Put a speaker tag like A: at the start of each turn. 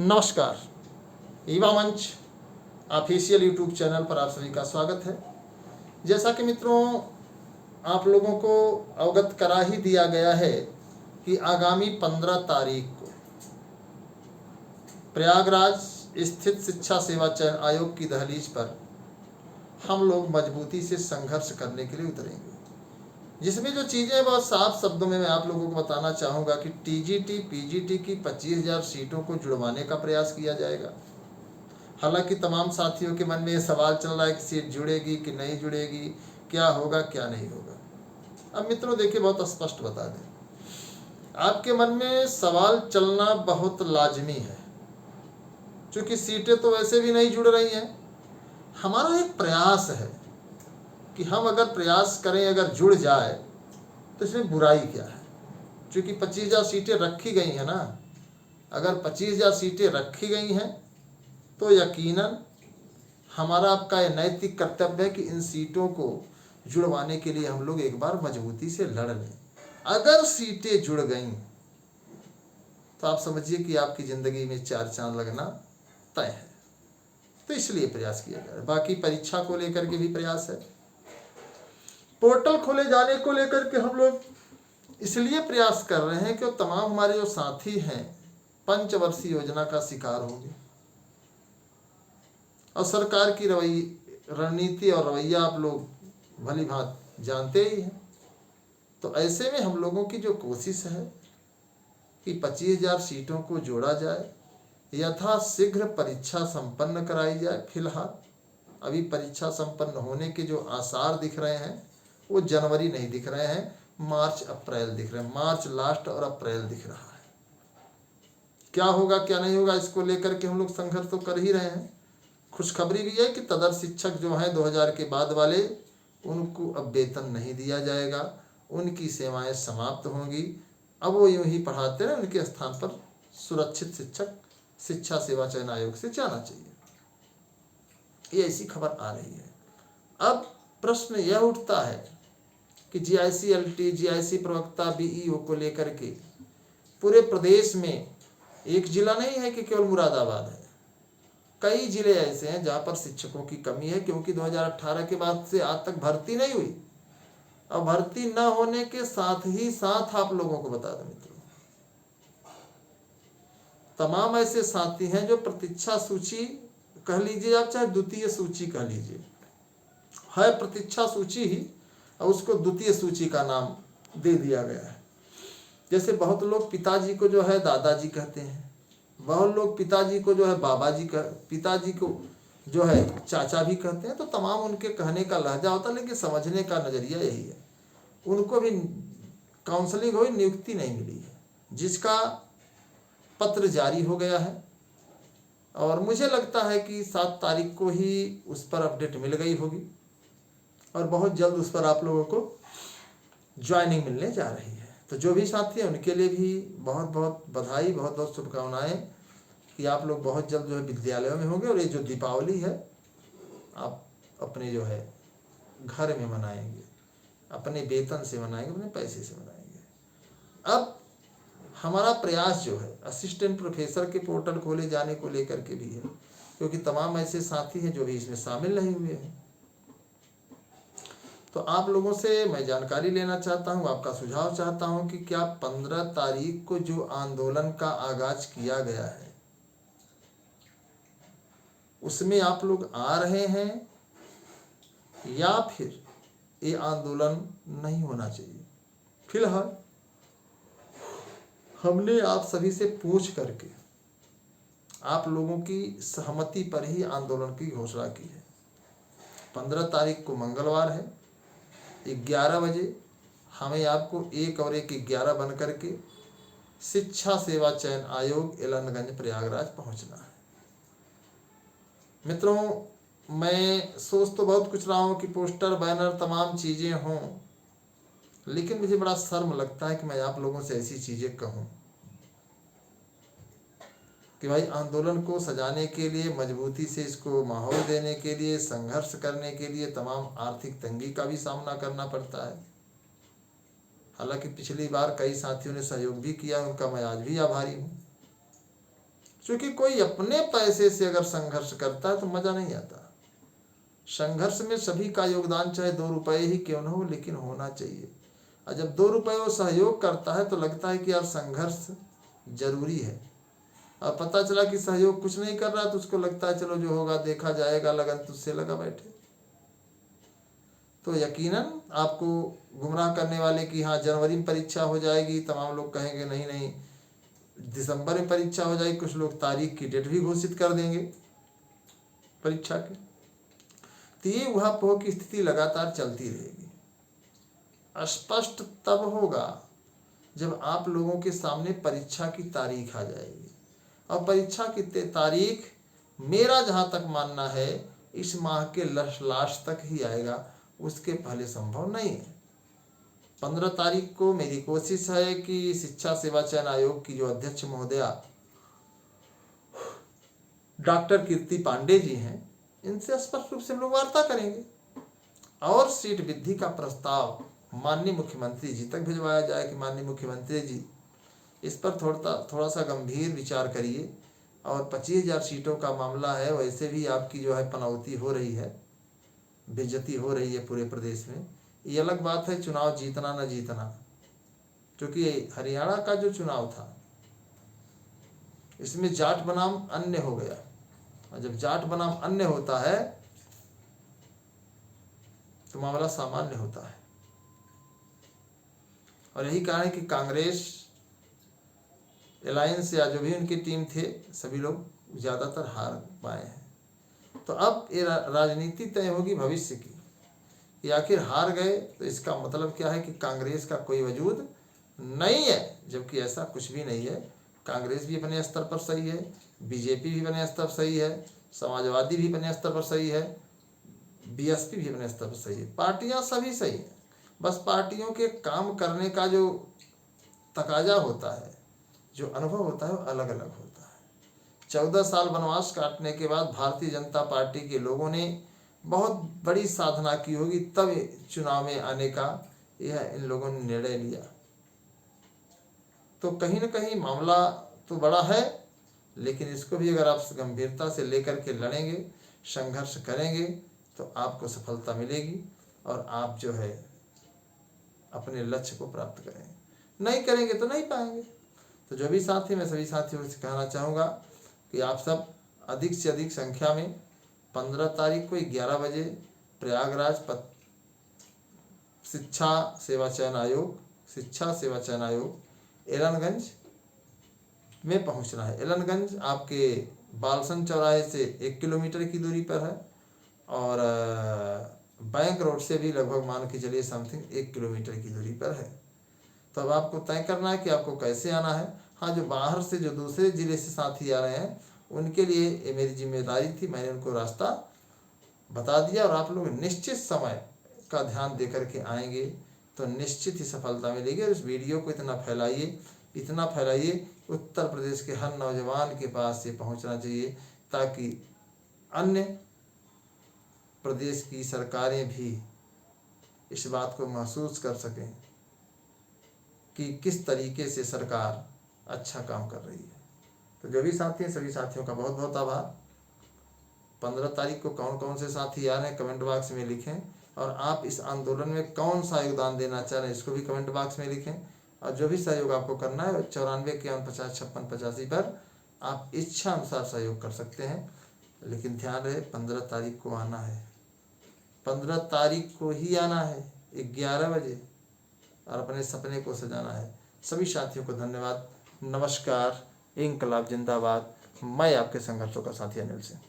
A: नमस्कार, युवा मंच ऑफिशियल यूट्यूब चैनल पर आप सभी का स्वागत है। जैसा कि मित्रों आप लोगों को अवगत करा ही दिया गया है कि आगामी 15 तारीख को प्रयागराज स्थित शिक्षा सेवा चयन आयोग की दहलीज पर हम लोग मजबूती से संघर्ष करने के लिए उतरेंगे, जिसमें जो चीज़ें बहुत साफ शब्दों में मैं आप लोगों को बताना चाहूँगा कि टीजीटी पीजीटी की 25,000 सीटों को जुड़वाने का प्रयास किया जाएगा। हालांकि तमाम साथियों के मन में ये सवाल चल रहा है कि सीट जुड़ेगी कि नहीं जुड़ेगी, क्या होगा क्या नहीं होगा। अब मित्रों देखिए, बहुत स्पष्ट बता दें, आपके मन में सवाल चलना बहुत लाजमी है, क्योंकि सीटें तो वैसे भी नहीं जुड़ रही हैं। हमारा एक प्रयास है कि हम अगर प्रयास करें, अगर जुड़ जाए तो इसमें बुराई क्या है, क्योंकि 25,000 सीटें रखी गई हैं ना। अगर 25,000 सीटें रखी गई हैं तो यकीनन हमारा आपका यह नैतिक कर्तव्य है कि इन सीटों को जुड़वाने के लिए हम लोग एक बार मजबूती से लड़ लें। अगर सीटें जुड़ गई तो आप समझिए कि आपकी ज़िंदगी में 4 चांद लगना तय है। तो इसलिए प्रयास किया जा रहा है। बाकी परीक्षा को लेकर के भी प्रयास है, पोर्टल खोले जाने को लेकर के हम लोग इसलिए प्रयास कर रहे हैं कि वो तमाम हमारे जो साथी हैं पंचवर्षीय योजना का शिकार होंगे और सरकार की रणनीति और रवैया आप लोग भली भांत जानते ही हैं। तो ऐसे में हम लोगों की जो कोशिश है कि 25,000 सीटों को जोड़ा जाए, यथाशीघ्र परीक्षा संपन्न कराई जाए। फिलहाल अभी परीक्षा संपन्न होने के जो आसार दिख रहे हैं वो जनवरी नहीं दिख रहे हैं, मार्च अप्रैल दिख रहे हैं। मार्च लास्ट और अप्रैल दिख रहा है। क्या होगा क्या नहीं होगा इसको लेकर के हम लोग संघर्ष तो कर ही रहे हैं। खुशखबरी भी है कि तदर्थ शिक्षक जो हैं 2000 के बाद वाले, उनको अब वेतन नहीं दिया जाएगा, उनकी सेवाएं समाप्त होंगी। अब वो यूं ही पढ़ाते रहे, उनके स्थान पर सुरक्षित शिक्षक शिक्षा सेवा चयन आयोग से जाना चाहिए। ये ऐसी खबर आ रही है। अब प्रश्न यह उठता है कि जीआईसी जीआईसी प्रवक्ता बीईओ को लेकर के पूरे प्रदेश में एक जिला नहीं है कि केवल मुरादाबाद है, कई जिले ऐसे हैं जहां पर शिक्षकों की कमी है, क्योंकि 2018 के बाद से आज तक भर्ती नहीं हुई। अब भर्ती न होने के साथ ही साथ आप लोगों को बता दें मित्रों, तमाम ऐसे साथी हैं जो प्रतीक्षा सूची कह लीजिए आप, चाहे द्वितीय सूची कह लीजिए, है प्रतीक्षा सूची ही, और उसको द्वितीय सूची का नाम दे दिया गया है। जैसे बहुत लोग पिताजी को जो है दादाजी कहते हैं, बहुत लोग पिताजी को जो है बाबा जी पिताजी को जो है चाचा भी कहते हैं। तो तमाम उनके कहने का लहजा होता है, लेकिन समझने का नज़रिया यही है। उनको भी काउंसलिंग हुई, नियुक्ति नहीं मिली है, जिसका पत्र जारी हो गया है और मुझे लगता है कि 7 तारीख को ही उस पर अपडेट मिल गई होगी और बहुत जल्द उस पर आप लोगों को ज्वाइनिंग मिलने जा रही है। तो जो भी साथी हैं उनके लिए भी बहुत बहुत बधाई, बहुत बहुत शुभकामनाएं कि आप लोग बहुत जल्द जो है विद्यालयों में होंगे। और ये जो दीपावली है आप अपने जो है घर में मनाएंगे, अपने वेतन से मनाएंगे, अपने पैसे से मनाएंगे। अब हमारा प्रयास जो है असिस्टेंट प्रोफेसर के पोर्टल खोले जाने को लेकर के भी है, क्योंकि तमाम ऐसे साथी हैं जो भी इसमें शामिल नहीं हुए हैं। तो आप लोगों से मैं जानकारी लेना चाहता हूं, आपका सुझाव चाहता हूं कि क्या 15 तारीख को जो आंदोलन का आगाज किया गया है उसमें आप लोग आ रहे हैं या फिर ये आंदोलन नहीं होना चाहिए। फिलहाल हमने आप सभी से पूछ करके आप लोगों की सहमति पर ही आंदोलन की घोषणा की है। 15 तारीख को मंगलवार है, 11 बजे हमें आपको 1 और 1 11 बन करके शिक्षा सेवा चयन आयोग एलनगंज प्रयागराज पहुंचना है। मित्रों मैं सोच तो बहुत कुछ रहा हूं कि पोस्टर बैनर तमाम चीज़ें हों, लेकिन मुझे बड़ा शर्म लगता है कि मैं आप लोगों से ऐसी चीज़ें कहूं कि भाई आंदोलन को सजाने के लिए, मजबूती से इसको माहौल देने के लिए, संघर्ष करने के लिए तमाम आर्थिक तंगी का भी सामना करना पड़ता है। हालांकि पिछली बार कई साथियों ने सहयोग भी किया, उनका मैं आज भी आभारी हूँ। क्योंकि कोई अपने पैसे से अगर संघर्ष करता है तो मजा नहीं आता। संघर्ष में सभी का योगदान चाहे 2 रुपए ही क्यों न हो, लेकिन होना चाहिए। और जब 2 रुपए वो सहयोग करता है तो लगता है कि यार संघर्ष जरूरी है। और पता चला कि सहयोग कुछ नहीं कर रहा तो उसको लगता है चलो जो होगा देखा जाएगा, लगन तुझसे लगा बैठे। तो यकीनन आपको गुमराह करने वाले कि हाँ जनवरी में परीक्षा हो जाएगी, तमाम लोग कहेंगे नहीं नहीं दिसंबर में परीक्षा हो जाएगी, कुछ लोग तारीख की डेट भी घोषित कर देंगे परीक्षा की। तो ये ऊहापोह की स्थिति लगातार चलती रहेगी। स्पष्ट तब होगा जब आप लोगों के सामने परीक्षा की तारीख आ जाएगी। और परीक्षा की तारीख मेरा जहाँ तक मानना है इस माह के लास्ट तक ही आएगा, उसके पहले संभव नहीं है। 15 तारीख को मेरी कोशिश है कि शिक्षा सेवा चयन आयोग की जो अध्यक्ष महोदया डॉक्टर कीर्ति पांडे जी हैं, इनसे स्पष्ट रूप से हम लोग वार्ता करेंगे और सीट वृद्धि का प्रस्ताव माननीय मुख्यमंत्री जी तक भिजवाया जाए कि माननीय मुख्यमंत्री जी इस पर थोड़ा सा गंभीर विचार करिए। और 25,000 सीटों का मामला है, वैसे भी आपकी जो है पनौती हो रही है, बेइज्जती हो रही है पूरे प्रदेश में। ये अलग बात है चुनाव जीतना न जीतना, क्योंकि हरियाणा का जो चुनाव था इसमें जाट बनाम अन्य हो गया। और जब जाट बनाम अन्य होता है तो मामला सामान्य होता है। और यही कारण है कि कांग्रेस अलायंस या जो भी उनकी टीम थे सभी लोग ज्यादातर हार पाए हैं। तो अब ये राजनीति तय होगी भविष्य की कि आखिर हार गए तो इसका मतलब क्या है कि कांग्रेस का कोई वजूद नहीं है, जबकि ऐसा कुछ भी नहीं है। कांग्रेस भी अपने स्तर पर सही है, बीजेपी भी अपने स्तर पर सही है, समाजवादी भी अपने स्तर पर सही है, बीएसपी भी अपने स्तर पर सही है। पार्टियां सभी सही हैं, बस पार्टियों के काम करने का जो तकाजा होता है, जो अनुभव होता है वो अलग अलग होता है। 14 साल वनवास काटने के बाद भारतीय जनता पार्टी के लोगों ने बहुत बड़ी साधना की होगी, तब चुनाव में आने का यह इन लोगों ने निर्णय लिया। तो कहीं न कहीं मामला तो बड़ा है, लेकिन इसको भी अगर आप गंभीरता से लेकर के लड़ेंगे, संघर्ष करेंगे तो आपको सफलता मिलेगी और आप जो है अपने लक्ष्य को प्राप्त करेंगे। नहीं करेंगे तो नहीं पाएंगे। तो जो भी साथी, मैं सभी साथियों से कहना चाहूँगा कि आप सब अधिक से अधिक संख्या में 15 तारीख को 11 बजे प्रयागराज शिक्षा सेवा चयन आयोग एलनगंज में पहुंचना है। एलनगंज आपके बालसन चौराहे से 1 किलोमीटर की दूरी पर है और बैंक रोड से भी लगभग मान के चलिए समथिंग 1 किलोमीटर की दूरी पर है। तो अब आपको तय करना है कि आपको कैसे आना है। हाँ, जो बाहर से जो दूसरे ज़िले से साथी आ रहे हैं उनके लिए ये मेरी जिम्मेदारी थी, मैंने उनको रास्ता बता दिया। और आप लोग निश्चित समय का ध्यान दे करके आएंगे तो निश्चित ही सफलता मिलेगी। और इस वीडियो को इतना फैलाइए उत्तर प्रदेश के हर नौजवान के पास ये पहुंचना चाहिए, ताकि अन्य प्रदेश की सरकारें भी इस बात को महसूस कर सकें कि किस तरीके से सरकार अच्छा काम कर रही है। तो जो भी साथी हैं सभी साथियों का बहुत बहुत आभार। 15 तारीख को कौन कौन से साथी आ रहे हैं कमेंट बॉक्स में लिखें, और आप इस आंदोलन में कौन सा योगदान देना चाह रहे हैं इसको भी कमेंट बॉक्स में लिखें। और जो भी सहयोग आपको करना है 94 51 50 56 85 पर आप इच्छा अनुसार सहयोग कर सकते हैं। लेकिन ध्यान रहे 15 तारीख को आना है, 15 तारीख को ही आना है 11 बजे, और अपने सपने को सजाना है। सभी साथियों को धन्यवाद। नमस्कार। इंकलाब जिंदाबाद। मैं आपके संघर्षों का साथी अनिल सिंह।